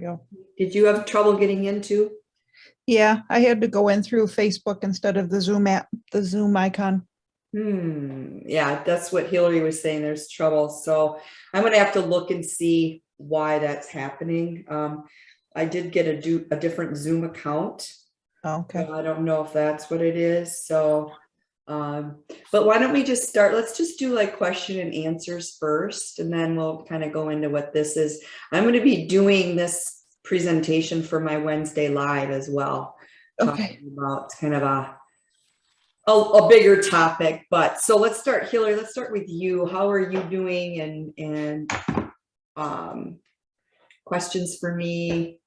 Yeah. Did you have trouble getting into? Yeah, I had to go in through Facebook instead of the Zoom app, the Zoom icon. Yeah, that's what Hillary was saying. There's trouble. So I'm going to have to look and see why that's happening. I did get a different Zoom account. Okay. So I don't know if that's what it is. So, but why don't we just start? Let's just do like question and answers first, and then we'll kind of go into what this is. I'm going to be doing this presentation for my Wednesday live as well. Okay. Talking about kind of a bigger topic, but so let's start, Hillary. Let's start with you. How are you doing? And questions for me,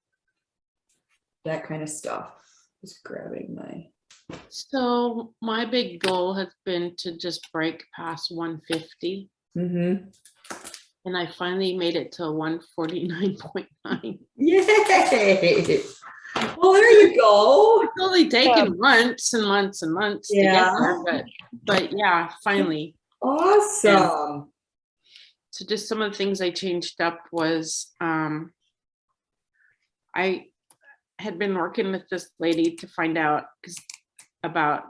that kind of stuff. Just grabbing my. So my big goal has been to just break past 150. Mm-hmm. And I finally made it to 149.9. Yay! Well, there you go. It's only taken months and months and months to get there, but yeah, finally. Awesome. And so just some of the things I changed up was I had been working with this lady to find out about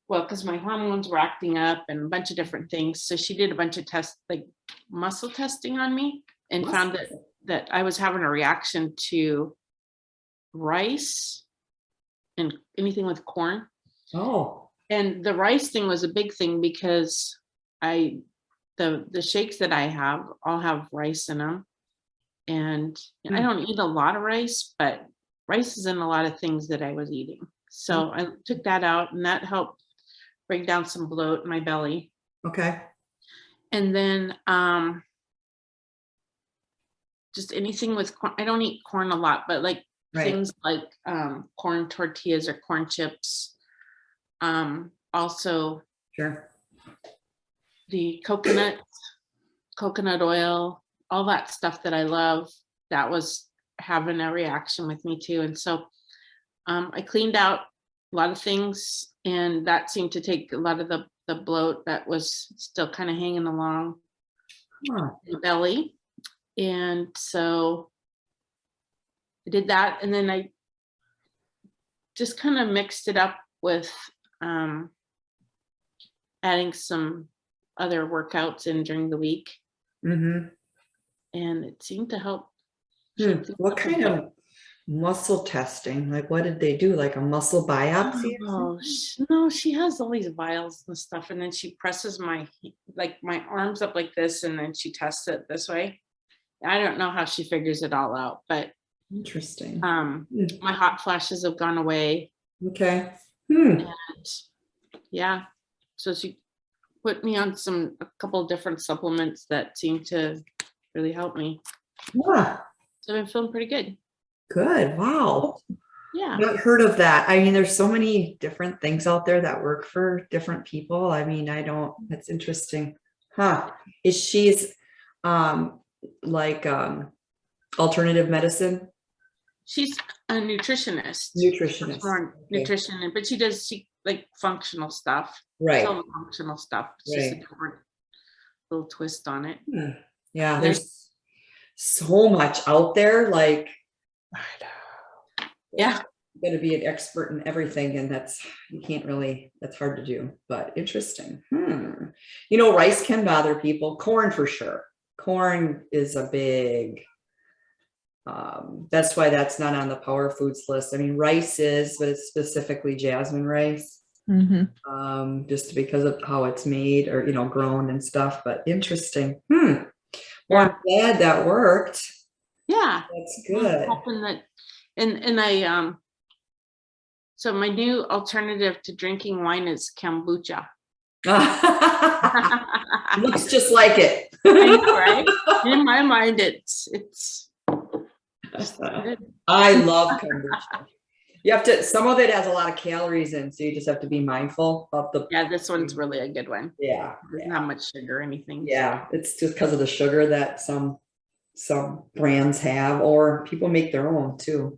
because my hormones were acting up and a bunch of different things. So she did a bunch of tests, like muscle testing on me, and found that I was having a reaction to rice and anything with corn. Oh. And the rice thing was a big thing because the shakes that I have all have rice in them. And I don't eat a lot of rice, but rice is in a lot of things that I was eating. So I took that out, and that helped break down some bloat in my belly. Okay. And then just anything with corn. I don't eat corn a lot, but like things like corn tortillas or corn chips. Also, sure, the coconut oil, all that stuff that I love, that was having a reaction with me too. And so I cleaned out a lot of things, and that seemed to take a lot of the bloat that was still kind of hanging along the belly. And so I did that, and then I just kind of mixed it up with adding some other workouts in during the week. Mm-hmm. And it seemed to help. What kind of muscle testing? Like, what did they do? Like a muscle biopsy? Oh, no, she has all these vials and stuff, and then she presses my arms up like this, and then she tests it this way. I don't know how she figures it all out, but interesting. My hot flashes have gone away. Okay. And yeah, so she put me on a couple of different supplements that seem to really help me. Yeah. So I've been feeling pretty good. Good. Wow. Yeah. I've not heard of that. I mean, there's so many different things out there that work for different people. I mean, that's interesting. Huh. Is she's alternative medicine? She's a nutritionist. Nutritionist. Nutrition, but she does like functional stuff. Right. Some functional stuff. It's just a different little twist on it. Yeah, there's so much out there. Like, yeah, you got to be an expert in everything, and that's hard to do. But interesting. Rice can bother people. Corn for sure. Corn is a big. That's why that's not on the power foods list. I mean, rice is, but it's specifically jasmine rice. Mm-hmm. Just because of how it's made or, grown and stuff, but interesting. Well, I'm glad that worked. Yeah. That's good. I'm hoping that, and I, so my new alternative to drinking wine is kombucha. Looks just like it. I know, right? In my mind, it's I love kombucha. You have to, some of it has a lot of calories in, so you just have to be mindful of the. Yeah, this one's really a good one. Yeah. It doesn't have much sugar or anything. Yeah, it's just because of the sugar that some brands have, or people make their own too.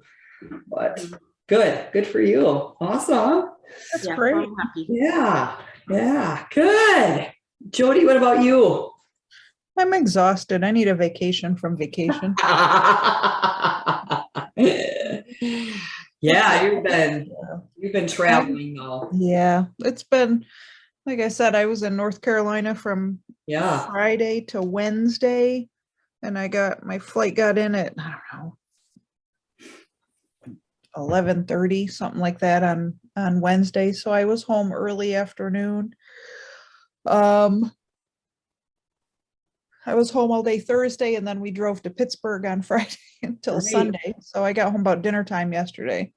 But good for you. Awesome. That's great. I'm happy. Yeah, good. Jody, what about you? I'm exhausted. I need a vacation from vacation. Yeah, you've been traveling though. Yeah, it's been, like I said, I was in North Carolina from Yeah. Friday to Wednesday, and my flight got in at, I don't know, 11:30, something like that on Wednesday. So I was home early afternoon. I was home all day Thursday, and then we drove to Pittsburgh on Friday until Right. Sunday. So I got home about dinner time yesterday.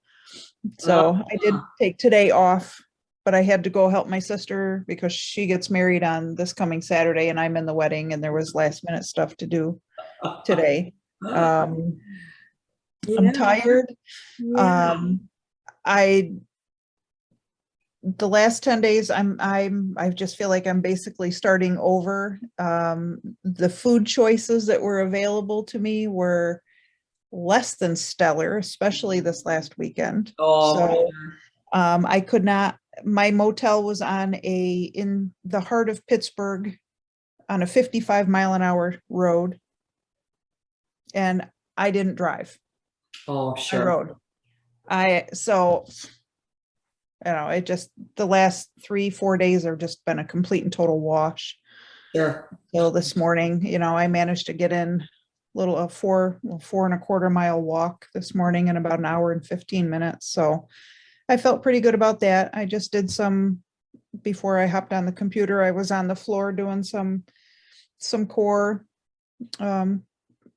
So I did take today off, but I had to go help my sister because she gets married on this coming Saturday, and I'm in the wedding, and there was last minute stuff to do today. I'm Yeah. tired. Yeah. The last 10 days I just feel like I'm basically starting over. The food choices that were available to me were less than stellar, especially this last weekend. Oh, So I could not, my motel was in the heart of Pittsburgh on a 55-mile-an-hour road. And I didn't drive. oh, I sure. rode. It just, the last 3-4 days have just been a complete and total wash. Sure. So this morning, I managed to get in a 4.25 mile walk this morning in about an hour and 15 minutes. So I felt pretty good about that. I just did before I hopped on the computer, I was on the floor doing some core,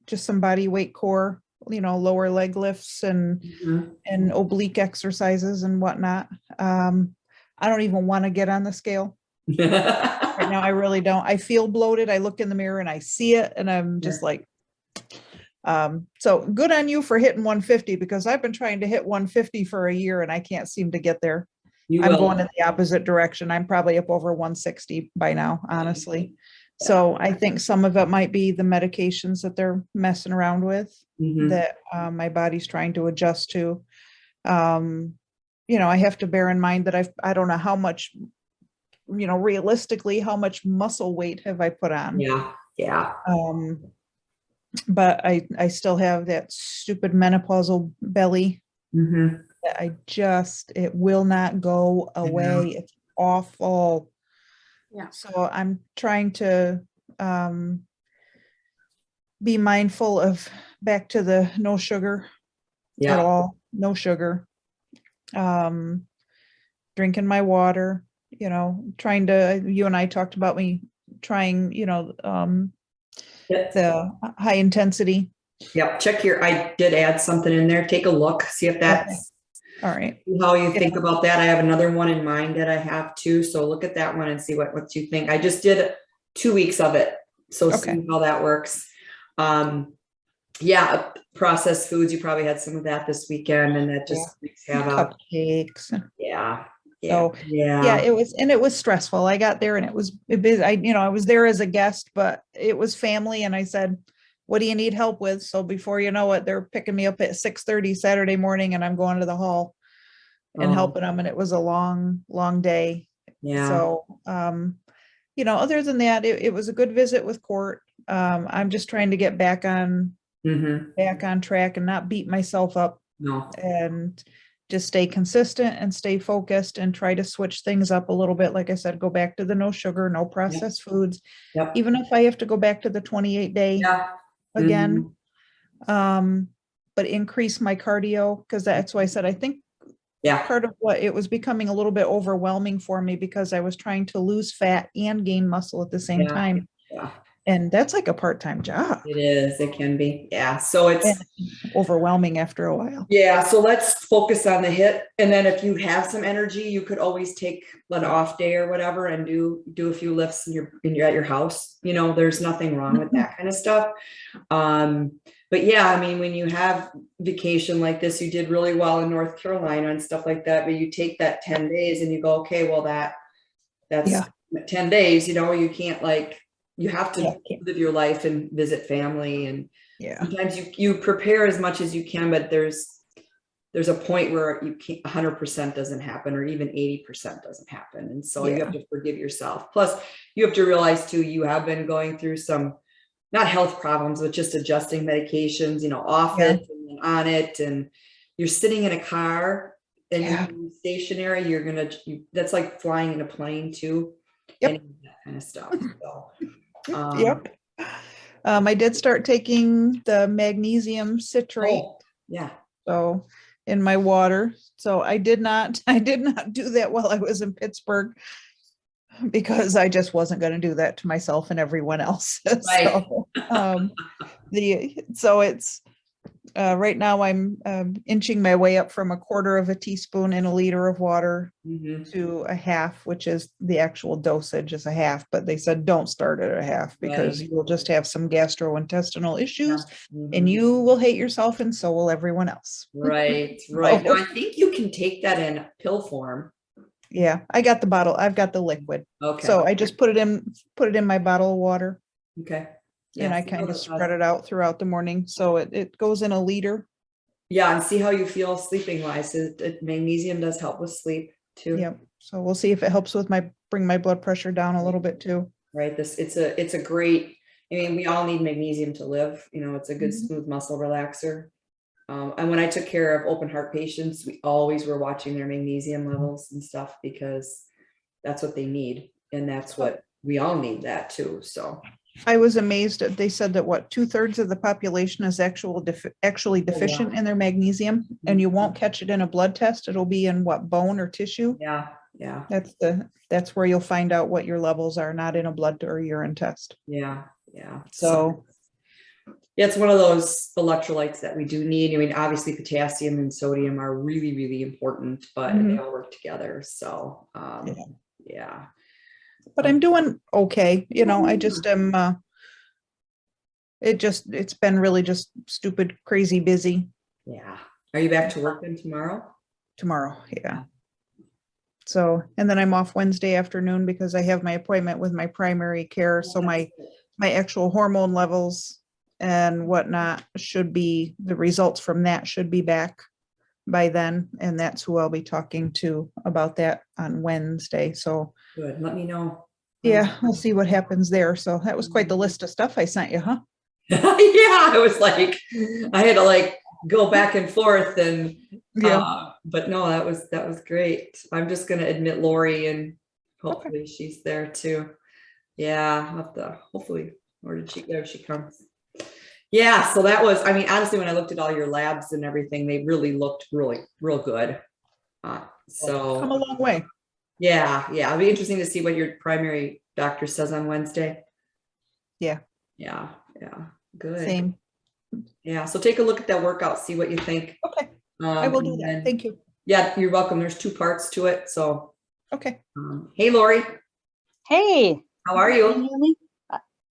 just some body weight core, lower leg lifts and oblique exercises and whatnot. I don't even want to get on the scale right now. I really don't. I feel bloated. I look in the mirror and I see it, and I'm just like, so good on you for hitting 150, because I've been trying to hit 150 for a year and I can't seem to get there. I'm going in the opposite direction. I'm probably up over 160 by now, honestly. So I think some of it might be the medications that they're messing around with, that my body's trying to adjust to. I have to bear in mind that I don't know how much, realistically, how much muscle weight have I put on? Yeah. Yeah. But I still have that stupid menopausal belly that it will not go away. It's awful. Yeah. So I'm trying to be mindful of back to the no sugar at all, no sugar. Drinking my water, trying to, you and I talked about me trying, the high intensity. Yep. Check here. I did add something in there. Take a look, see if that's all right. How you think about that. I have another one in mind that I have too. So look at that one and see what you think. I just did 2 weeks of it. So see how that works. Yeah, processed foods. You probably had some of that this weekend, and that just have cupcakes. Yeah. So it was stressful. I got there and it was busy. I was there as a guest, but it was family. And I said, what do you need help with? So before you know it, they're picking me up at 6:30 Saturday morning, and I'm going to the hall and helping them. And it was a long, long day. Yeah. So, other than that, it was a good visit with Court. I'm just trying to get back on track and not beat myself up. No. And just stay consistent and stay focused and try to switch things up a little bit. Like I said, go back to the no sugar, no processed foods. Even if I have to go back to the 28-day again, but increase my cardio, because that's why I said, I think part of what it was becoming a little bit overwhelming for me, because I was trying to lose fat and gain muscle at the same time. Yeah. And that's like a part-time job. It is. It can be. Yeah. So it's overwhelming after a while. Yeah. So let's focus on the HIIT. And then if you have some energy, you could always take an off day or whatever and do a few lifts and you're at your house. There's nothing wrong with that kind of stuff. But yeah, I mean, when you have vacation like this, you did really well in North Carolina and stuff like that, but you take that 10 days and you go, okay, well, that's 10 days, you can't you have to live your life and visit family. And sometimes you prepare as much as you can, but there's a point where you can't, 100% doesn't happen, or even 80% doesn't happen. And so you have to forgive yourself. Plus you have to realize too, you have been going through some not health problems, but just adjusting medications, off Yeah. it and then on it. And you're sitting in a car and Yeah. you're stationary, that's like flying in a plane too. Yep. And that kind of stuff. So, Yep. I did start taking the magnesium citrate. oh, yeah. So in my water. So I did not do that while I was in Pittsburgh because I just wasn't going to do that to myself and everyone else. Right. So it's right now I'm inching my way up from a quarter of a teaspoon in a liter of water Mhm. to a half, which is the actual dosage is a half, but they said don't start at a half because Right. you will just have some gastrointestinal issues Mhm. and you will hate yourself and so will everyone else. Right. Right. Now, I think you can take that in pill form. Yeah, I got the bottle. I've got the liquid. Okay. So I just put it in my bottle of water Okay. and I see kind how of that spread does. it out throughout the morning. So it goes in a liter. Yeah, and see how you feel sleeping wise. Magnesium does help with sleep too. Yep. So we'll see if it helps with bring my blood pressure down a little bit too. Right. It's a great, I mean, we all need magnesium to live. It's a good Mhm. smooth muscle relaxer. And when I took care of open heart patients, we always were watching their magnesium levels and stuff because that's what they need. And that's what we all need that too. So I was amazed that they said that 2/3 of the population is actually deficient in their magnesium, and you won't catch it in a blood test. It'll be in bone or tissue. yeah. Yeah. That's where you'll find out what your levels are, not in a blood or urine test. Yeah. Yeah. So Yeah, it's one of those electrolytes that we do need. I mean, obviously potassium and sodium are really, really important, but they Mhm. all work together. So, yeah. but I'm doing okay. I just am, it's been really just stupid, crazy busy Yeah. Are you back to work then tomorrow? tomorrow. Yeah. So, and then I'm off Wednesday afternoon because I have my appointment with my primary care. So my actual hormone levels and whatnot the results from that should be back by then. And that's who I'll be talking to about that on Wednesday. So Good. Let me know. yeah, we'll see what happens there. So that was quite the list of stuff I sent you, huh? Yeah, I was like, I had to go back and forth and but no, that was great. I'm just gonna admit Lori and hopefully she's there too. Yeah, I'll have to hopefully, there she comes. Yeah, so that was, I mean, honestly, when I looked at all your labs and everything, they really looked really real good. Come a So long way. yeah, it'll be interesting to see what your primary doctor says on Wednesday. Yeah. Yeah, good. Same. Yeah, so take a look at that workout, see what you think. Okay. I will do that. Thank you. Yeah, you're welcome. There's 2 parts to it. So, okay. Hey, Lori. Hey. How are Can you you? hear me?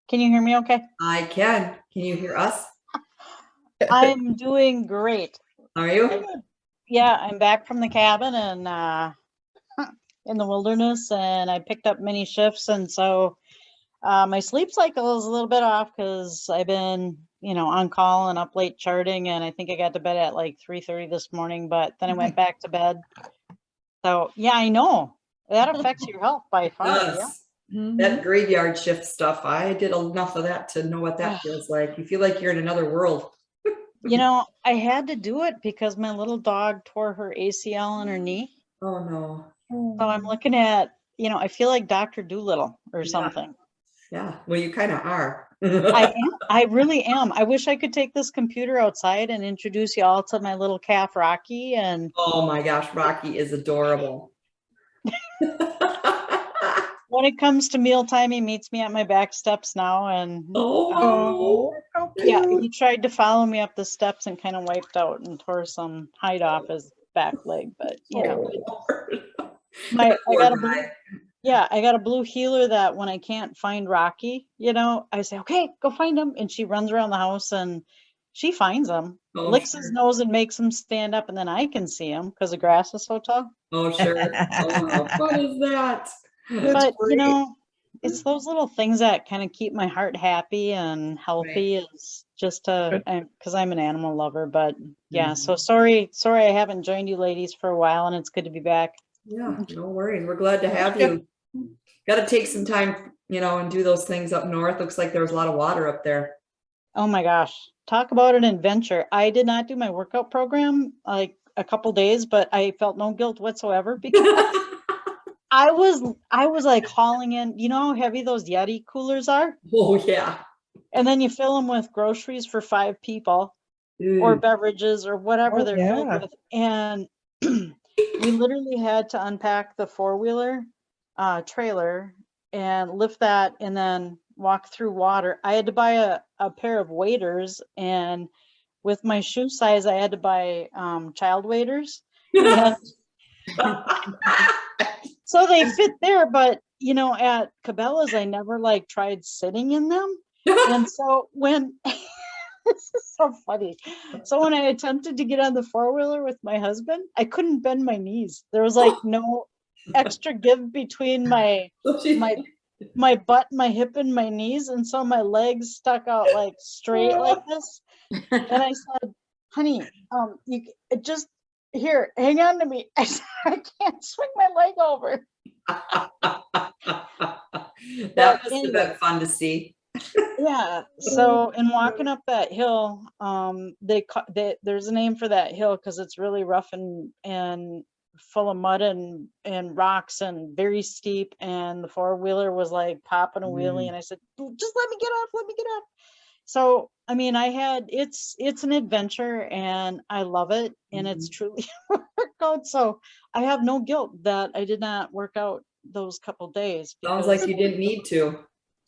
Can you hear me okay? I can. Can you hear us? I'm doing great. Are you? Yeah, I'm back from the cabin and in the wilderness, and I picked up many shifts, and so my sleep cycle is a little bit off because I've been, on call and up late charting, and I think I got to bed at like 3:30 this morning, but then I went back to bed. So yeah, I know that affects your health by far. Yes. That graveyard shift stuff, I did enough of that to know what that feels like. You feel like you're in another world. I had to do it because my little dog tore her ACL in her knee. Oh no. So I'm looking at, I feel like Dr. Doolittle or something. Yeah, well, you kind of are. I am. I really am. I wish I could take this computer outside and introduce you all to my little calf, Rocky. And oh my gosh, Rocky is adorable. when it comes to mealtime, he meets me at my back steps now. And yeah, he tried to follow me up the steps and kind of wiped out and tore some hide off his back leg. But I got a blue heeler that when I can't find Rocky, I say, okay, go find him. And she runs around the house and she finds him, licks his nose and makes him stand up. And then I can see him because the grass is so tall. Oh, sure. Oh, how fun is that? But, it's those little things that kind of keep my heart happy and healthy is just because I'm an animal lover. But yeah, so sorry I haven't joined you ladies for a while, and it's good to be back. Yeah, no worries. We're glad to have you. Got to take some time and do those things up north. Looks like there was a lot of water up there. Oh my gosh. Talk about an adventure. I did not do my workout program like a couple days, but I felt no guilt whatsoever because I was like hauling in, you know how heavy those Yeti coolers are? Oh, yeah. And then you fill them with groceries for 5 people or Ooh. beverages or whatever Oh, they're filled yeah. with. And we literally had to unpack the 4-wheeler trailer and lift that and then walk through water. I had to buy a pair of waders, and with my shoe size, I had to buy child waders. And so they fit there, but at Cabela's, I never like tried sitting in them. And so when this is so funny. So when I attempted to get on the 4-wheeler with my husband, I couldn't bend my knees. There was like no extra give between my my butt, my hip, and my knees, and so my legs stuck out like straight like this. And I said, "Honey, you just here, hang on to me." I said, "I can't swing my leg over." That must have Anyway. been fun to see. Yeah. So in walking up that hill, there's a name for that hill because it's really rough and full of mud and rocks and very steep. And the 4-wheeler was like popping a wheelie, and I said, "Just let me get off, let me get off." So I mean, it's an adventure, and I love it, and it's truly a workout. So I have no guilt that I did not work out those couple days Sounds because like you didn't need to.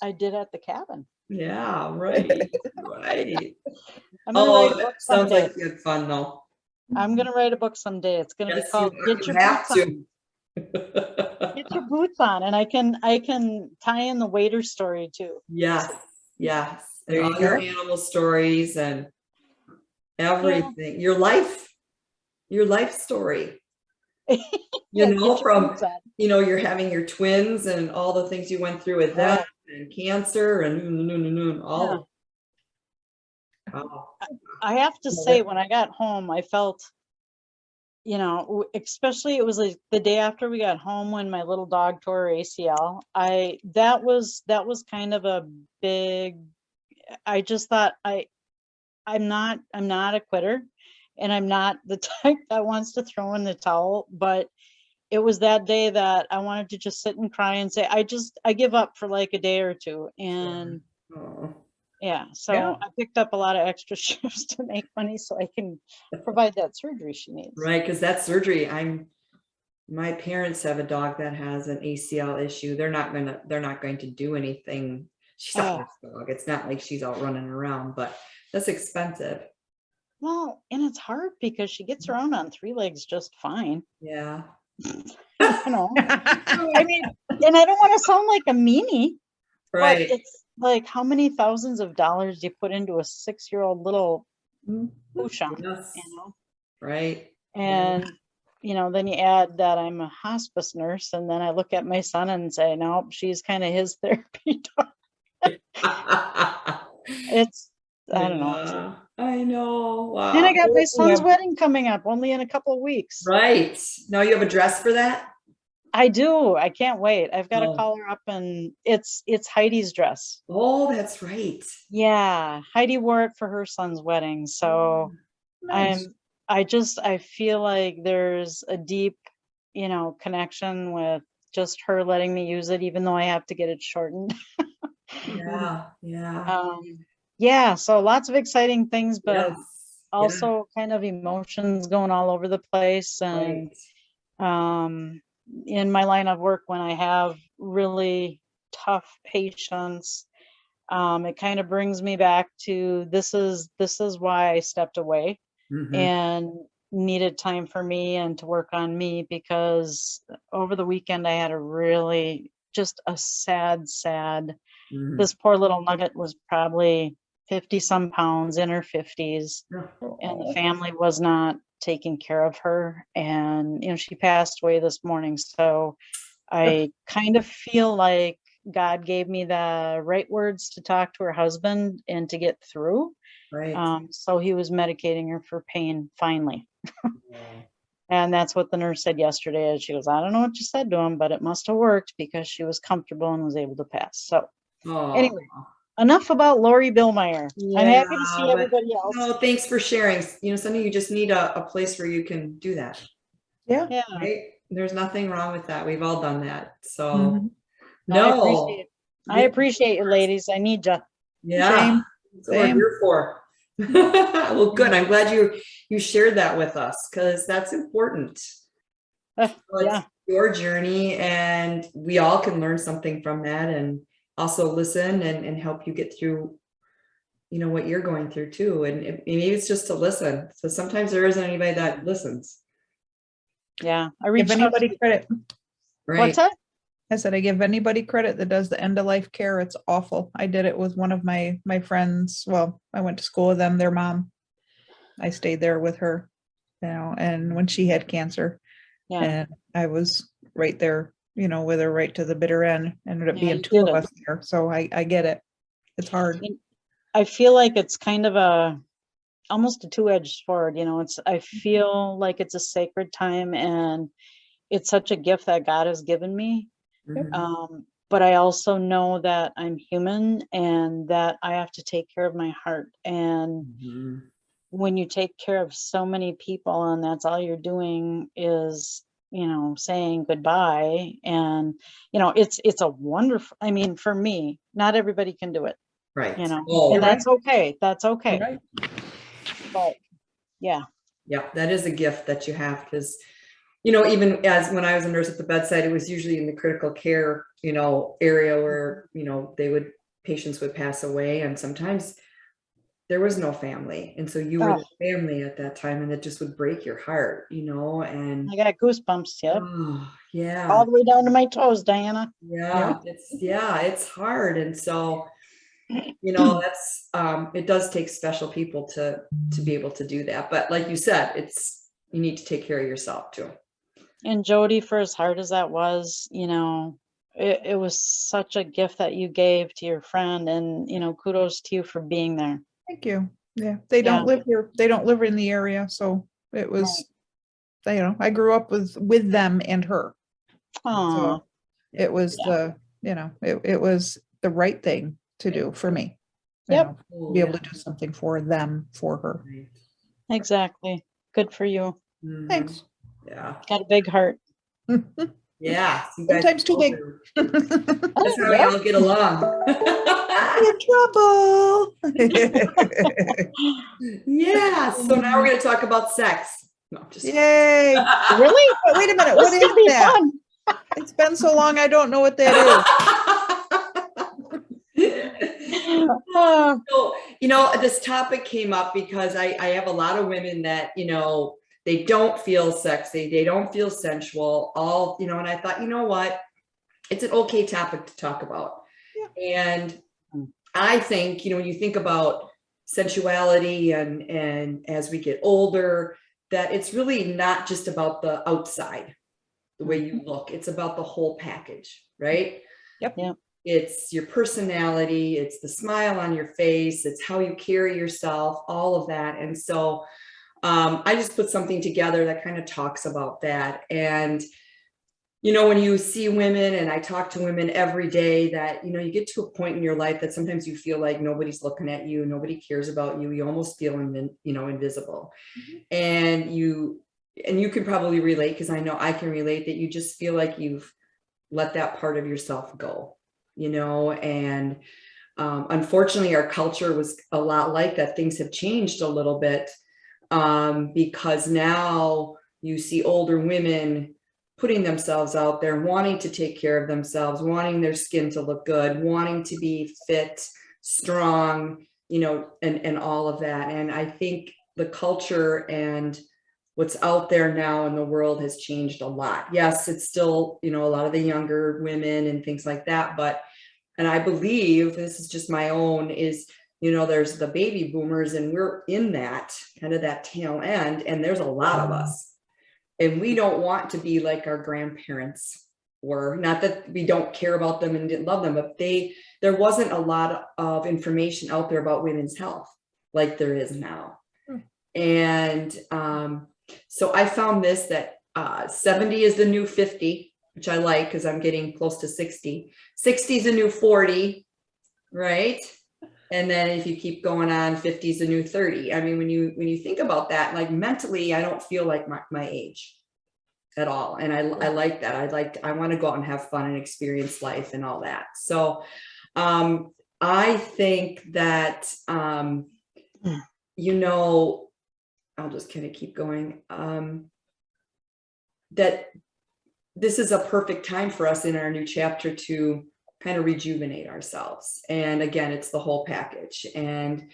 I did at the cabin. Yeah, right. Right. I'm gonna write a Oh, book that sounds someday. like you had fun though. I'm gonna write a book someday. It's gonna be Yes, called you Get Your have Boots On. to. Get Your Boots On, and I can tie in the waiter story too. Yes, yes. And There you all your go. animal stories and Yeah. everything. Your life story. Yeah, get your From, boots on. you're having your twins and all the things you went through with them and cancer and all. Oh. I have to Well, say, when I got home, I felt, especially it was like the day after we got home when my little dog tore her ACL. That was kind of a big. I just thought I'm not a quitter, and I'm not the type that wants to throw in the towel, but it was that day that I wanted to just sit and cry and say, I give up for like a day or two. And Oh. yeah, so Yeah. I picked up a lot of extra shifts to make money so I can provide that surgery she needs. Right, because that surgery, my parents have a dog that has an ACL issue. They're not going to do anything. She's a house dog. It's not like she's out running around, but that's expensive. Well, and it's hard because she gets around on 3 legs just fine. Yeah. I mean, and I don't want to sound like a meanie, but Right. it's like, how many thousands of dollars do you put into a 6-year-old little Bouchon, Yes. Right. And, then you add that I'm a hospice nurse, and then I look at my son and say, no, she's kind of his therapy dog. It's, I don't know. Yeah, I know. Wow. And I got my son's wedding coming up only in a couple of weeks. Right. Now you have a dress for that? I do. I can't wait. I've got to Oh. call her up, and it's Heidi's dress. Oh, that's right. Yeah. Heidi wore it for her son's wedding. So Nice. I feel like there's a deep, connection with just her letting me use it, even though I have to get it shortened. Yeah. Yeah. Yeah. So lots of exciting things, but Yes. also kind of emotions going all over the place. And, in my line of work, when I have really tough patients, it kind of brings me back to this is why I stepped away and needed time for me and to work on me, because over the weekend I had a really just a sad this poor little nugget was probably 50 some pounds, in her 50s, and the family was not taking care of her, and she passed away this morning. So I kind of feel like God gave me the right words to talk to her husband and to get through. Right. So he was medicating her for pain finally. And that's what the nurse said yesterday. And she goes, I don't know what you said to him, but it must have worked because she was comfortable and was able to pass. So Oh, anyway, enough about Lori Billmeyer. I'm happy to see yeah, but, everybody else. no, thanks for sharing. Something you just need a place where you can do that, Yeah. Yeah, right? There's nothing wrong with that. We've all done that. So Mhm. no, I appreciate you, ladies. I need you. yeah, Same. that's what we're Same. here for. Well, good. I'm glad you shared that with us because that's important. So Yeah, it's your journey, and we all can learn something from that, and also listen and help you get through, what you're going through too. And maybe it's just to listen. So sometimes there isn't anybody that listens, yeah. I Give reached out. anybody credit. right? What's that? I said, I give anybody credit that does the end of life care. It's awful. I did it with one of my friends. Well, I went to school with them, their mom. I stayed there with her, and when she had cancer, Yeah, and I was right there, with her right to the bitter end. Ended up Yeah, being you two did of it. us there. So I get it. It's hard. I feel like it's kind of almost a two-edged sword. I feel like it's a sacred time and it's such a gift that God has given me. Mhm. But I also know that I'm human and that I have to take care of my heart. And Mhm. when you take care of so many people and that's all you're doing is, saying goodbye. And, it's a wonderful, I mean, for me, not everybody can do it, Right. and Oh, right. that's okay. That's You're okay. right. But yeah, yeah, that is a gift that you have because, even as when I was a nurse at the bedside, it was usually in the critical care, area where, patients would pass away, and sometimes there was no family. And so you were oh, the family at that time, and it just would break your heart, and I got goosebumps. Yep. oh, yeah, All the way down to my toes, Diana. yeah, it's hard. And so, that's, it does take special people to be able to do that. But like you said, you need to take care of yourself too. And Jody, for as hard as that was, it was such a gift that you gave to your friend, and kudos to you for being there. Thank you. Yeah. They Yeah. don't live here. They don't live in the area. So it was, I grew up with them and her. Oh, So it was yeah. it was the right thing to do for me. Yep. Oh, Be able yeah. to do something for them, for her. Right. Exactly. Good for you. Mhm. Thanks. Yeah. Got a big heart. Yeah. So you guys Sometimes too big. That's how we Yep. all get along. In trouble. Yeah. So now we're going to talk about sex. No, just Yay. Really? Wait a minute. This What is could be that? fun. It's been so long. I don't know what that Oh, So, this topic came up because I have a lot of women that, they don't feel sexy, they don't feel sensual, and I thought, you know what? It's an okay topic to talk about. Yeah. And I think, when you think about sensuality and as we get older, that it's really not just about the outside, the way you look, it's about the whole package, right? Yep. Yeah. It's your personality, it's the smile on your face, it's how you carry yourself, all of that. And so I just put something together that kind of talks about that. And, when you see women, and I talk to women every day, that, you get to a point in your life that sometimes you feel like nobody's looking at you, nobody cares about you, you almost feel, invisible. And you can probably relate, because I know I can relate, that you just feel like you've let that part of yourself go. And unfortunately, our culture was a lot like that. Things have changed a little bit because now you see older women putting themselves out there, wanting to take care of themselves, wanting their skin to look good, wanting to be fit, strong, and all of that. And I think the culture and what's out there now in the world has changed a lot. Yes, it's still, a lot of the younger women and things like that, and I believe, this is just my own, is, there's the baby boomers, and we're in that kind of that tail end, and there's a lot of us, and we don't want to be like our grandparents were. Not that we don't care about them and didn't love them, but there wasn't a lot of information out there about women's health like there is now. And So I found this, that 70 is the new 50, which I like because I'm getting close to 60. 60 is a new 40, right? And then if you keep going on, 50 is a new 30. I mean, when you think about that, like mentally, I don't feel like my age at all. And I like that. I want to go out and have fun and experience life and all that. So I think that, you know, I'll just kind of keep going. That this is a perfect time for us in our new chapter to kind of rejuvenate ourselves. And again, it's the whole package. And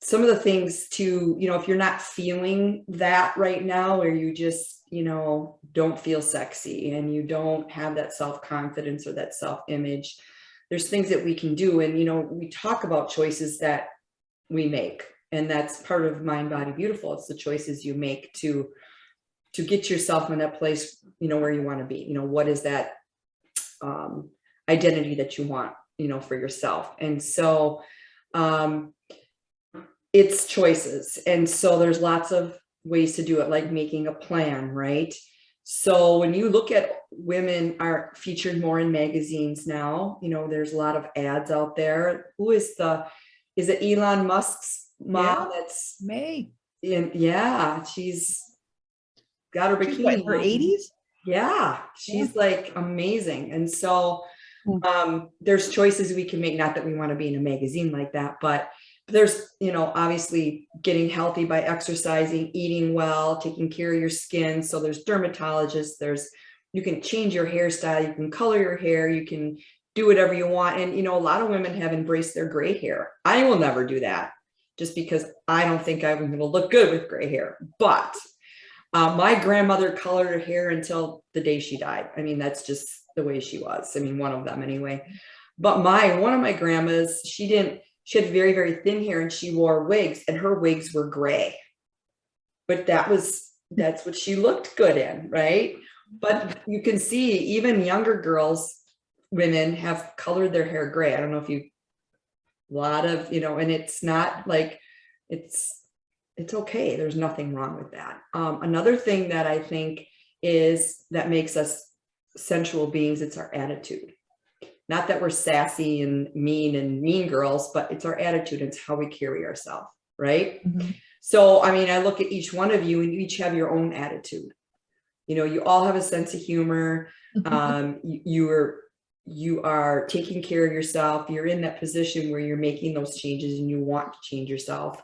some of the things to, you know, if you're not feeling that right now, or you just, you know, don't feel sexy and you don't have that self-confidence or that self-image, there's things that we can do. And, you know, we talk about choices that we make, and that's part of Mind, Body, Beautiful. It's the choices you make to get yourself in that place, you know, where you want to be. You know, what is that identity that you want, you know, for yourself. And so it's choices. And so there's lots of ways to do it, like making a plan, right? So when you look at, women are featured more in magazines now, you know, there's a lot of ads out there. Who is it Elon Musk's mom? Yeah. That's May. yeah, she's got her She's what, bikini in her on. 80s? Yeah, she's like amazing. And so there's choices we can make, not that we want to be in a magazine like that, but there's, you know, obviously getting healthy by exercising, eating well, taking care of your skin. So there's dermatologists, you can change your hairstyle, you can color your hair, you can do whatever you want. And, you know, a lot of women have embraced their gray hair. I will never do that, just because I don't think I'm going to look good with gray hair. But my grandmother colored her hair until the day she died. I mean, that's just the way she was. I mean, one of them anyway. But one of my grandmas, she had very, very thin hair, and she wore wigs, and her wigs were gray. But that's what she looked good in, right? But you can see even younger girls, women have colored their hair gray. I don't know if a lot of, you know, and it's not like, it's okay. There's nothing wrong with that. Another thing that I think that makes us sensual beings, it's our attitude. Not that we're sassy and mean girls, but it's our attitude. It's how we carry ourselves, right? Mm-hmm. So, I mean, I look at each one of you, and you each have your own attitude. You know, you all have a sense of humor. You are taking care of yourself. You're in that position where you're making those changes, and you want to change yourself,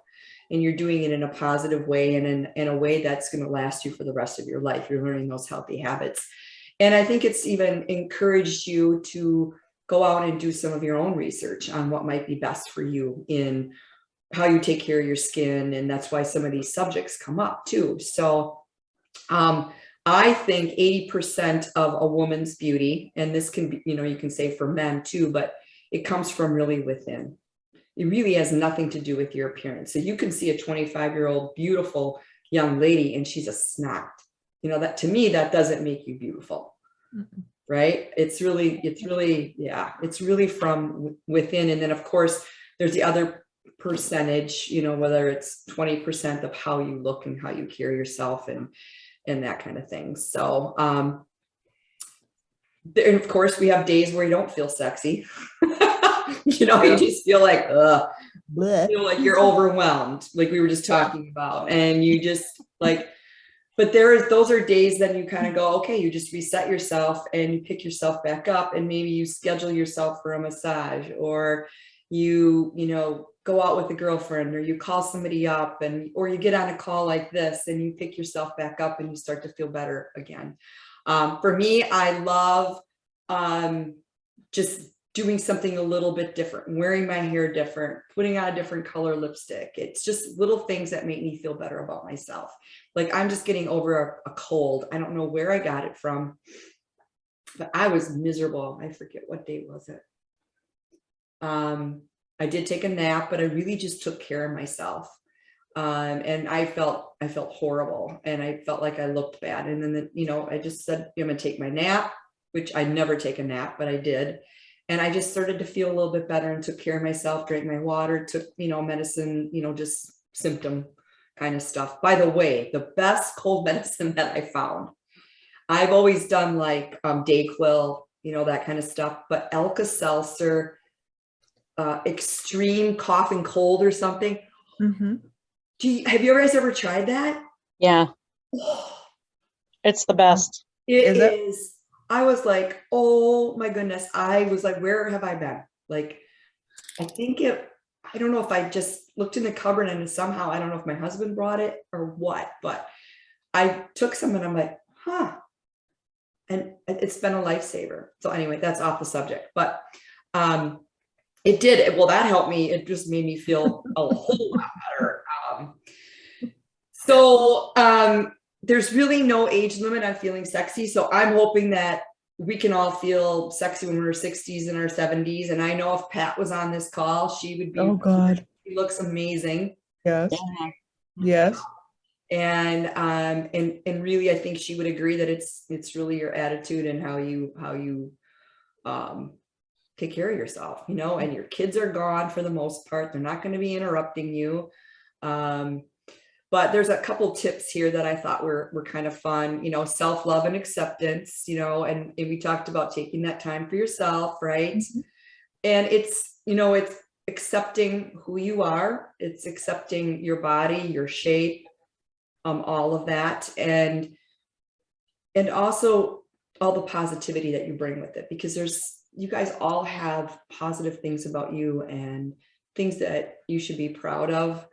and you're doing it in a positive way, and in a way that's going to last you for the rest of your life. You're learning those healthy habits. And I think it's even encouraged you to go out and do some of your own research on what might be best for you in how you take care of your skin. And that's why some of these subjects come up too. So I think 80% of a woman's beauty, and this can be, you know, you can say for men too, but it comes from really within. It really has nothing to do with your appearance. So you can see a 25-year-old beautiful young lady, and she's a snot. You know, that to me, that doesn't make you beautiful. Mm-hmm. Right? It's really from within. And then of course there's the other percentage, you know, whether it's 20% of how you look and how you carry yourself and that kind of thing. So and of course we have days where you don't feel sexy. You know, you just feel like feel like you're overwhelmed, like we were just talking about, and you just like, but those are days that you kind of go, okay, you just reset yourself and you pick yourself back up, and maybe you schedule yourself for a massage, or you know, go out with a girlfriend, or you call somebody up, or you get on a call like this and you pick yourself back up and you start to feel better again. For me, I love just doing something a little bit different, wearing my hair different, putting on a different color lipstick. It's just little things that make me feel better about myself. Like I'm just getting over a cold. I don't know where I got it from, but I was miserable. I forget what day was it. I did take a nap, but I really just took care of myself. And I felt horrible, and I felt like I looked bad. And then, you know, I just said, I'm going to take my nap, which I never take a nap, but I did. And I just started to feel a little bit better and took care of myself, drank my water, took, you know, medicine, you know, just symptom kind of stuff. By the way, the best cold medicine that I found, I've always done like Dayquil, you know, that kind of stuff, but Alka-Seltzer, extreme cough and cold or something. Mm-hmm. Have you guys ever tried that? Yeah, it's the best. It Is it? is. I was like, oh my goodness. I was like, where have I been? Like, I don't know if I just looked in the cupboard and somehow, I don't know if my husband brought it or what, but I took some and I'm like, huh. And it's been a lifesaver. So anyway, that's off the subject, but it did. Well, that helped me. It just made me feel a whole lot better. There's really no age limit on feeling sexy. So I'm hoping that we can all feel sexy when we're 60s and our 70s. And I know if Pat was on this call, she would be, Oh God. she looks amazing. Yes. Yeah. Yes. And really, I think she would agree that it's really your attitude and how you take care of yourself, you know, and your kids are gone for the most part. They're not going to be interrupting you. But there's a couple tips here that I thought were kind of fun, you know, self-love and acceptance, you know, and we talked about taking that time for yourself, right? Mm-hmm. And it's, you know, it's accepting who you are. It's accepting your body, your shape, all of that. And also all the positivity that you bring with it, because you guys all have positive things about you and things that you should be proud of,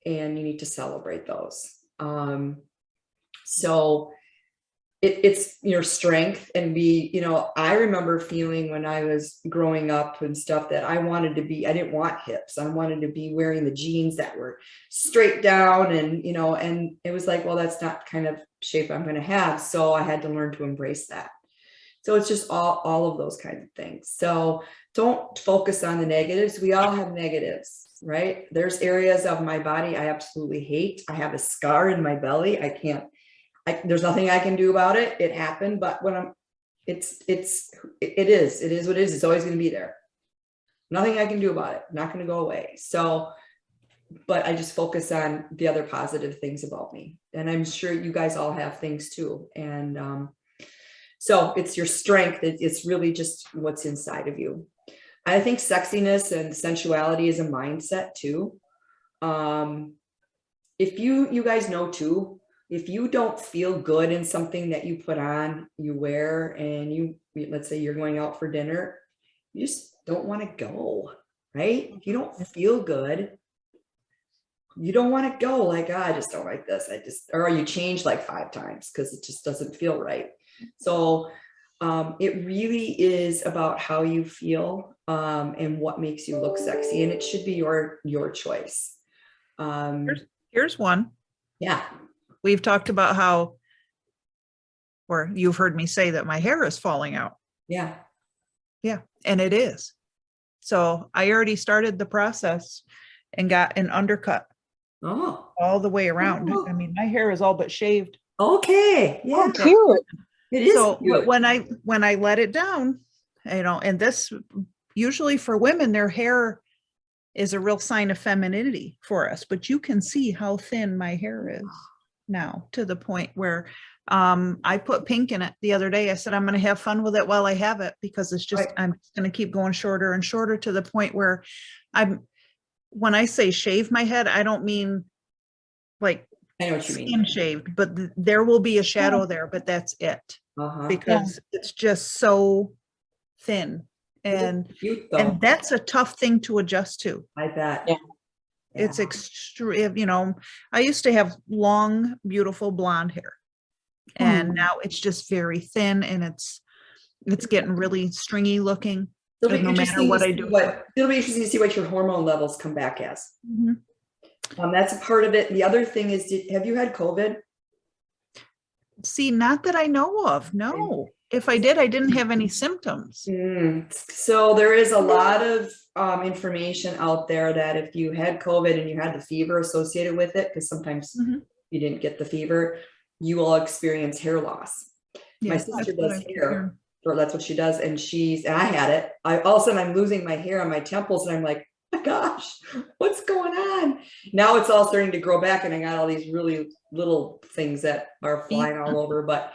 and you need to celebrate those. So it's your strength. And you know, I remember feeling when I was growing up and stuff that I didn't want hips. I wanted to be wearing the jeans that were straight down, and, you know, and it was like, well, that's not kind of shape I'm going to have. So I had to learn to embrace that. So it's just all of those kinds of things. So don't focus on the negatives. We all have negatives, right? There's areas of my body I absolutely hate. I have a scar in my belly. There's nothing I can do about it. It happened, but it is what it is. It's always going to be there. Nothing I can do about it. Not going to go away. So, but I just focus on the other positive things about me. And I'm sure you guys all have things too. And, so it's your strength. It's really just what's inside of you. I think sexiness and sensuality is a mindset too. If you guys know too, if you don't feel good in something that you put on, you wear, and let's say you're going out for dinner, you just don't want to go, right? If you don't feel good, you don't want to go. Like, I just don't like this. Or you change like 5 times because it just doesn't feel right. So it really is about how you feel and what makes you look sexy, and it should be your choice. Here's one. Yeah. We've talked about how, or you've heard me say that my hair is falling out. Yeah. Yeah, and it is. So I already started the process and got an undercut all the way around. Oh. I mean, my hair is all but shaved. Okay. Yeah. Oh, cute. It is. So cute. when I let it down, you know, and this usually for women, their hair is a real sign of femininity for us, but you can see how thin my hair is now, to the point where I put pink in it the other day. I said, I'm going to have fun with it while I have it, because it's just, Right. I'm going to keep going shorter and shorter, to the point where when I say shave my head, I don't mean like I know what you mean. skin shaved, but there will be a shadow there, but that's it. Because it's just so thin, and Cute, though. and that's a tough thing to adjust to. I bet. Yeah. It's extreme. You know, I used to have long, beautiful blonde hair, and now it's just very thin, and it's getting really stringy looking. It'll be no matter what I do. It'll be interesting to see what your hormone levels come back as. Mhm. That's a part of it. The other thing is, have you had COVID? See, not that I know of. No. If I did, I didn't have any symptoms. So there is a lot of information out there that if you had COVID and you had the fever associated with it, because sometimes you didn't get the fever, you will experience hair loss. My sister does hair, or that's what she does, and I had it. All of a sudden I'm losing my hair on my temples, and I'm like, gosh, what's going on? Now it's all starting to grow back and I got all these really little things that are flying all over. But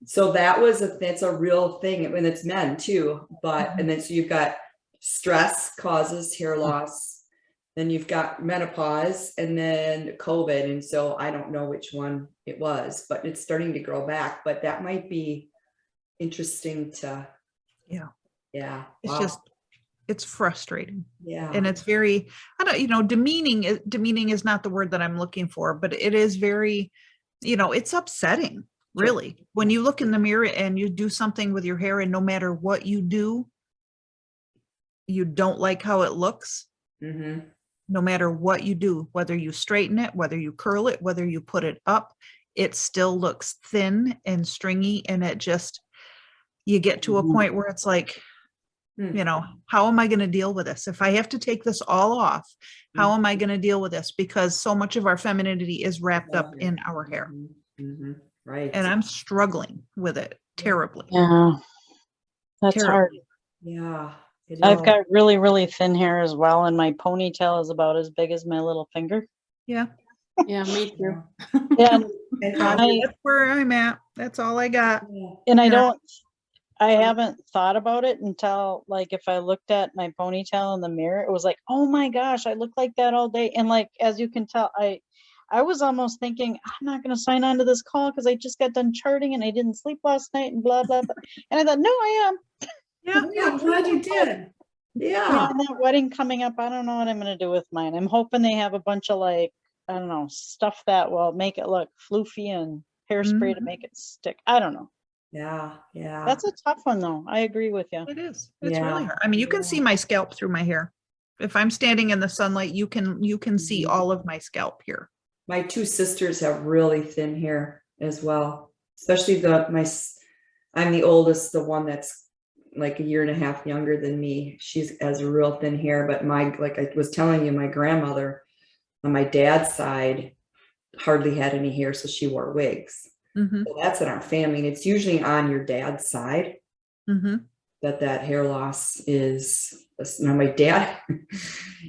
so that's a real thing. And it's men too. But, and then so you've got stress causes hair loss. Then you've got menopause and then COVID. And so I don't know which one it was, but it's starting to grow back. But that might be interesting to, Yeah. yeah. It's wow. just, it's frustrating. Yeah. And it's very, I don't, you know, demeaning is not the word that I'm looking for, but it is very, you know, it's upsetting, really. When you look in the mirror and you do something with your hair and no matter what you do, you don't like how it looks. Mm-hmm. No matter what you do, whether you straighten it, whether you curl it, whether you put it up, it still looks thin and stringy. And it just, you get to a point where it's like, you know, how am I going to deal with this? If I have to take this all off, how am I going to deal with this? Because so much of our femininity is wrapped up in our hair. Mm-hmm. Right. And I'm struggling with it terribly. Yeah, that's hard. Terribly. Yeah. it I've is. got really, really thin hair as well, and my ponytail is about as big as my little finger. Yeah. Yeah, me too. And And That's where I'm at. That's all I got. I Yeah. don't, I haven't thought about it until, like, if I looked at my ponytail in the mirror, it was like, oh my gosh, I look like that all day. And like, as you can tell, I was almost thinking, I'm not going to sign on to this call because I just got done charting and I didn't sleep last night and blah, blah, blah. And I thought, no, I am. Yeah. Yeah, I'm glad you did. Yeah, Yeah. and that wedding coming up, I don't know what I'm going to do with mine. I'm hoping they have a bunch of, like, I don't know, stuff that will make it look floofy and hairspray to Mhm. make it stick. I don't know. Yeah. Yeah. That's a tough one though. I agree with you. It is. It's Yeah. really hard. I mean, you can see my scalp through my hair. If I'm standing in the sunlight, you can see all of my scalp here. My two sisters have really thin hair as well, especially I'm the oldest, the one that's like a year and a half younger than me. She's has a real thin hair, but like I was telling you, my grandmother on my dad's side hardly had any hair, so she wore wigs. Mm-hmm. So that's in our family, and it's usually on your dad's side Mm-hmm. that hair loss is. Now my dad,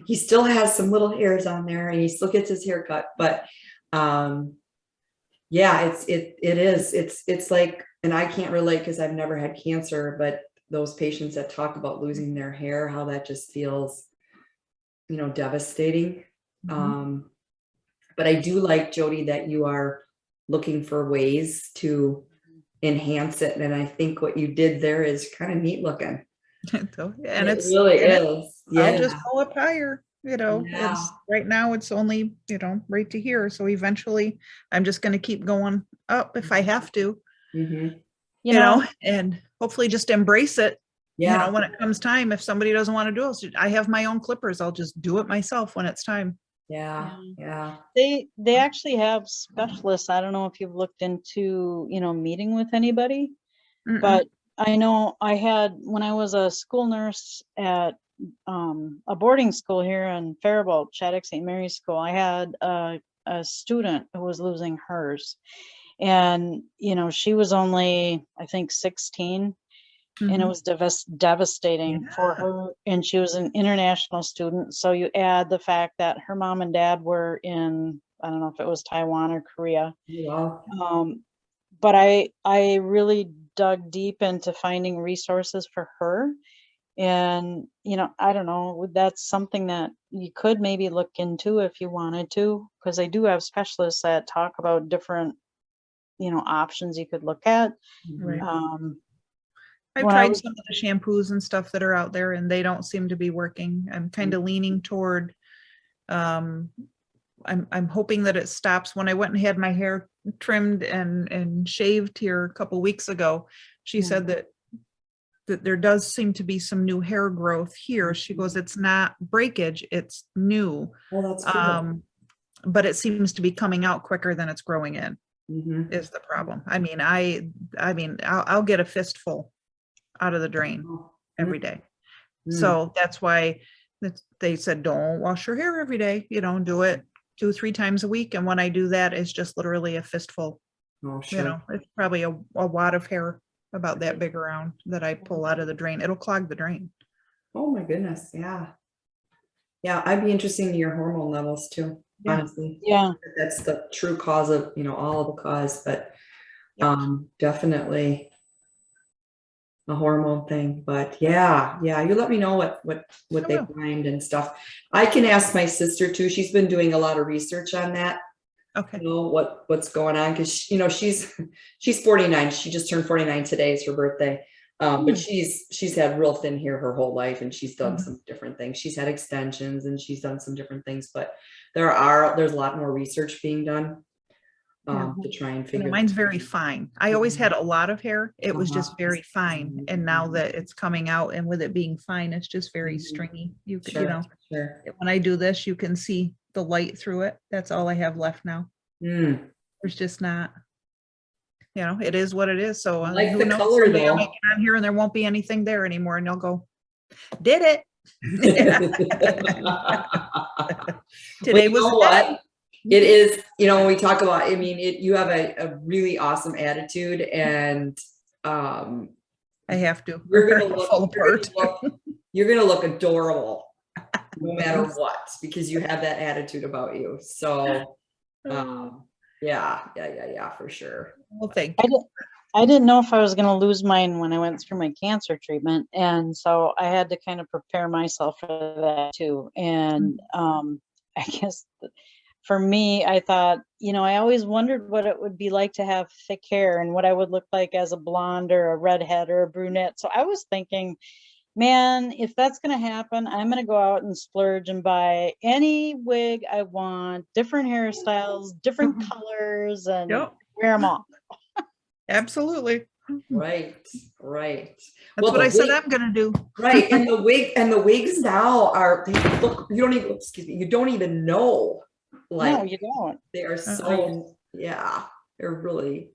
he still has some little hairs on there, and he still gets his hair cut, but yeah, it's like, and I can't relate because I've never had cancer, but those patients that talk about losing their hair, how that just feels, you know, devastating. Mhm. But I do like, Jody, that you are looking for ways to enhance it. And I think what you did there is kind of neat looking. And It it's really and is. Yeah. I'll just go up higher, you know. Yeah. It's right now it's only, you know, right to here. So eventually I'm just going to keep going up if I have to, Mhm. You you know, know, and hopefully just embrace it. You Yeah. know, when it comes time, if somebody doesn't want to do it, I have my own clippers. I'll just do it myself when it's time. Yeah. Yeah. they actually have specialists. I don't know if you've looked into, you know, meeting with anybody, Mm-mm. but I know I had, when I was a school nurse at a boarding school here in Faribault, Shattuck St. Mary's School, I had a student who was losing hers. And, you know, she was only, I think, 16. And it Mhm. was devastating for her. And she was an international student. So you add the fact that her mom and dad were in, I don't know if it was Taiwan or Korea. Wow. But I really dug deep into finding resources for her. And, you know, I don't know, that's something that you could maybe look into if you wanted to, because I do have specialists that talk about different, you know, options you could look at. Right. I've When I tried was, some of the shampoos and stuff that are out there and they don't seem to be working. I'm kind of leaning toward, I'm hoping that it stops. When I went and had my hair trimmed and shaved here a couple weeks ago, she said that there does seem to be some new hair growth here. She goes, it's not breakage, it's new. Oh, that's good. But it seems to be coming out quicker than it's growing in, Mhm. is the problem. I mean, I'll get a fistful out of the drain Oh. every day. Mm. So that's why they said, don't wash your hair every day, you know, do it 2-3 times a week. And when I do that, it's just literally a fistful, Oh, you sure. know, it's probably a wad of hair about that big around that I pull out of the drain. It'll clog the drain. Oh my goodness. Yeah. Yeah, I'd be interested in your hormone levels too, Yeah. honestly. Yeah. That's the true cause of, all of the cause, but Yep. definitely a hormone thing. But yeah, you let me know what I they will. find and stuff. I can ask my sister too. She's been doing a lot of research on that. Okay. What's going on, because she's 49. She just turned 49 today. Is her birthday. But she's had real thin hair her whole life, and she's done some different things. She's had extensions and she's done some different things, but there's a lot more research being done to try and You know, figure. mine's very fine. I always had a lot of hair. It was just Uh-huh. very fine. And now that it's coming out, and with it being fine, it's just very stringy. You know, Sure. when I do this, you can see the light through it. That's all I have left now. Mm. There's just not, it is what it is. So I like who the knows, color, someday I though. might get on here and there won't be anything there anymore, and they'll go, did it. Today was Well, the what? day. It is, when we talk about, you have a really awesome attitude, and I have to. you're Or gonna I'll look, fall apart. you're gonna look adorable no matter what, because you have that attitude about you. So, yeah, for sure. Well, thank I you. I didn't know if I was going to lose mine when I went through my cancer treatment. And so I had to kind of prepare myself for that too. And I guess for me, I thought, I always wondered what it would be like to have thick hair and what I would look like as a blonde or a redhead or a brunette. So I was thinking, man, if that's going to happen, I'm going to go out and splurge and buy any wig I want, different hairstyles, different colors, and Yep. wear them all. Absolutely. Right. That's what I said I'm gonna do. Right, and the wigs now they look. You don't even. Excuse me. You don't even know. No, you don't. They are so. Yeah, they're really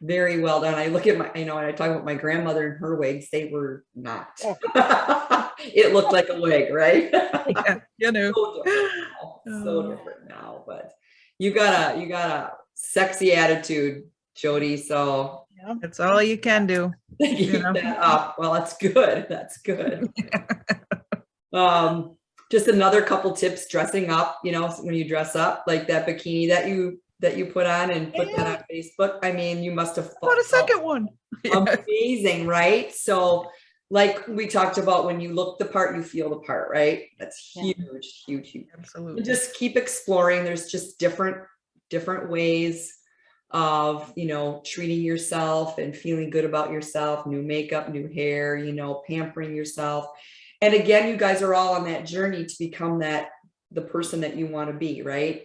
very well done. I look at my. When I talk about my grandmother and her wigs, they were not. It looked like a wig, right? Yeah, So different now, but you got a sexy attitude, Jody. So that's all you can do. keep that up. Well, that's good. Just another couple tips dressing up, when you dress up, like that bikini that you put on and put that on Facebook. You must have What a second one. Amazing, right? So like we talked about, when you look the part, you feel the part, right? That's huge. Absolutely. And just keep exploring. There's just different ways of, treating yourself and feeling good about yourself, new makeup, new hair, pampering yourself. And again, you guys are all on that journey to become the person that you want to be, right?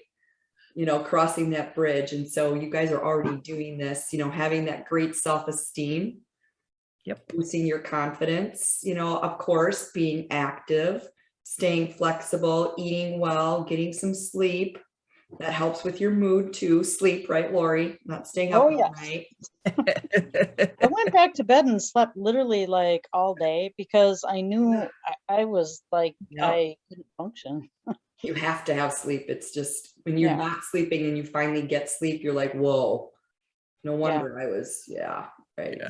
Crossing that bridge. And so you guys are already doing this, having that great self-esteem. Yep. Boosting your confidence, of course, being active, staying flexible, eating well, getting some sleep. That helps with your mood too. Sleep, right, Lori? Not staying up all night. I went back to bed and slept literally like all day because I knew I was like, I couldn't function. You have to have sleep. It's just when you're not sleeping and you finally get sleep, you're like, whoa, no wonder I was, right. Yeah.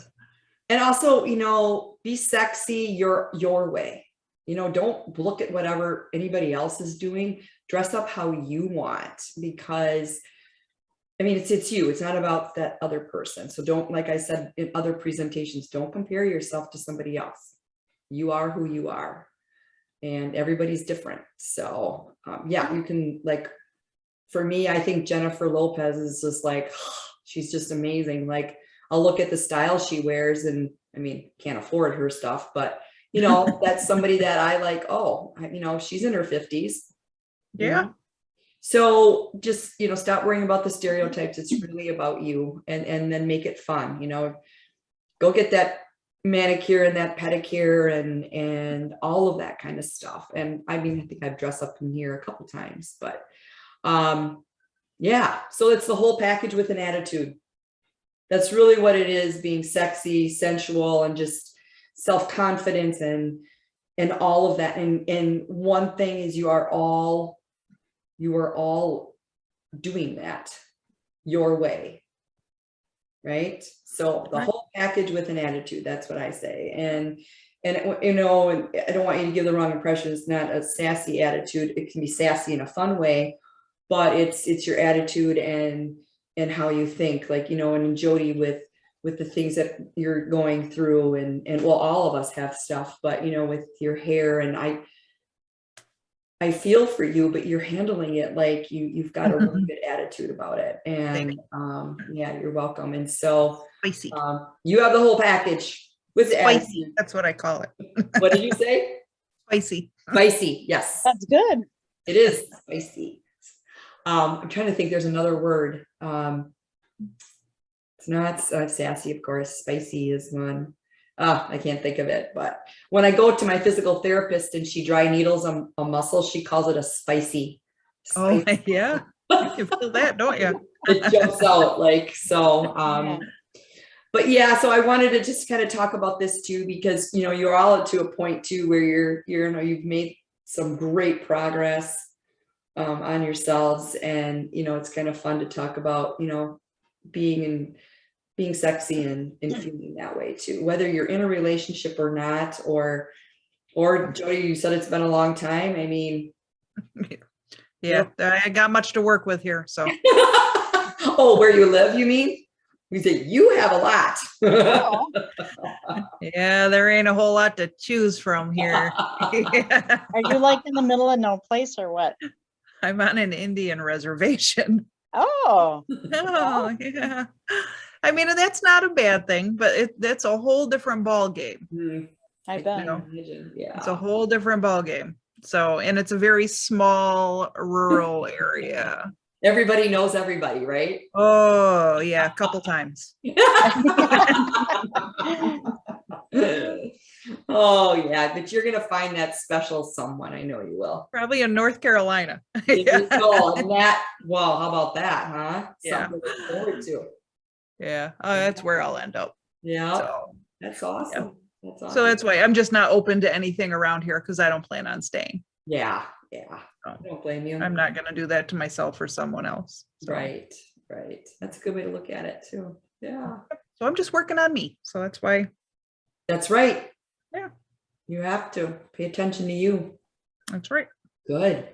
And also, be sexy your way. Don't look at whatever anybody else is doing. Dress up how you want, because it's you. It's not about that other person. So don't, like I said in other presentations, don't compare yourself to somebody else. You are who you are, and everybody's different. So you can, like, for me, I think Jennifer Lopez is just like, she's just amazing. Like, I'll look at the style she wears, and can't afford her stuff, but that's somebody that I like. Oh, she's in her 50s. Yeah. So just, stop worrying about the stereotypes. It's really about you, and then make it fun. Go get that manicure and that pedicure and all of that kind of stuff. And I think I've dressed up in here a couple times, but so it's the whole package with an attitude. That's really what it is, being sexy, sensual, and just self-confidence and all of that. And one thing is, you are all doing that your way, right? So the whole package with an attitude, that's what I say. you know, and I don't want you to give the wrong impression. It's not a sassy attitude. It can be sassy in a fun way, but it's your attitude and how you think, like, you know, and Jody with the things that you're going through and well, all of us have stuff, but you know, with your hair, and I feel for you, but you're handling it like you've got a really good attitude about it. And yeah, you're welcome. And so Spicy. you have the whole package with the Spicy. attitude. That's what I call it. What did you say? Spicy. Spicy. Yes, That's good. it is spicy. I'm trying to think. There's another word. It's not sassy, of course. Spicy is one. I can't think of it. But when I go to my physical therapist and she dry needles a muscle, she calls it a spicy. Oh, yeah. You feel that, don't you? It jumps out like so. Yeah. But yeah, so I wanted to just kind of talk about this too, because you know, you're all to a point too where you're you know, you've made some great progress on yourselves, and you know, it's kind of fun to talk about, you know, being sexy and feeling that way too, whether you're in a relationship or not, or Jody, you said it's been a long time. I mean, Yeah, I got much to work with here. So oh, where you live, you mean? We said you have a lot. Oh, yeah, there ain't a whole lot to choose from here. Yeah. are you like in the middle of no place or what? I'm on an Indian reservation. Oh, Oh, yeah. I mean, and that's not a bad thing, but that's a whole different ball game. I can bet. imagine, yeah. It's a whole different ball game. So, and it's a very small rural area. Everybody knows everybody, right? Oh, yeah, a couple times. Oh yeah, but you're gonna find that special someone. I know you will. Probably in North Carolina. There you go. And that, well, how about that, huh? Yeah. Something to look forward to. Yeah, that's where I'll end up. Yeah, So, that's awesome. That's awesome. so that's why I'm just not open to anything around here because I don't plan on staying. Yeah. So, I don't blame you. I'm not going to do that to myself or someone else. So. Right. That's a good way to look at it too. Yeah. So I'm just working on me. So that's why. That's right. Yeah. You have to pay attention to you. That's right. Good.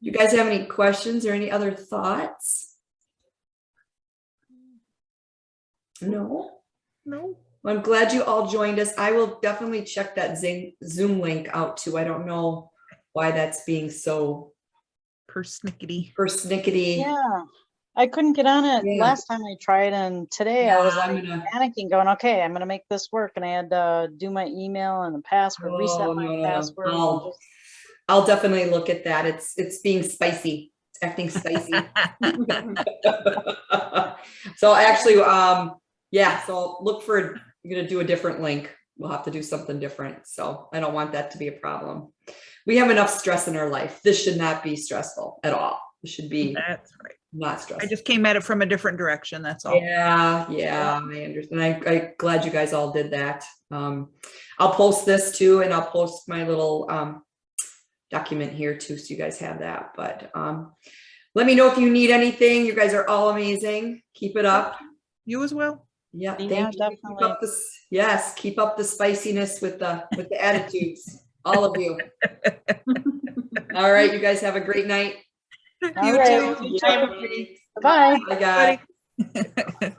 You guys have any questions or any other thoughts? No. No. Well, I'm glad you all joined us. I will definitely check that Zoom link out too. I don't know why that's being so Persnickety. Yeah, I couldn't get on it Yeah. last time I tried, and today I was Yeah, like panicking, going, "Okay, I'm gonna make this work," and I had to do my email and the password, reset my password. and just- I'll definitely look at that. It's being spicy. It's acting spicy. So actually, yeah, so look for, you're gonna do a different link. We'll have to do something different. So I don't want that to be a problem. We have enough stress in our life. This should not be stressful at all. It should be That's right. not stressful. I just came at it from a different direction. That's all. Yeah, I understand. I'm glad you guys all did that. I'll post this too, and I'll post my little document here too, so you guys have that. But let me know if you need anything. You guys are all amazing. Keep it up. You as well. Yeah, Yeah, thank you. Keep definitely. up this, yes, keep up the spiciness with the attitudes, all of you. All right, you guys have a great night. All You right. too. You Yeah, too. everybody. Bye. Bye, guys. Bye.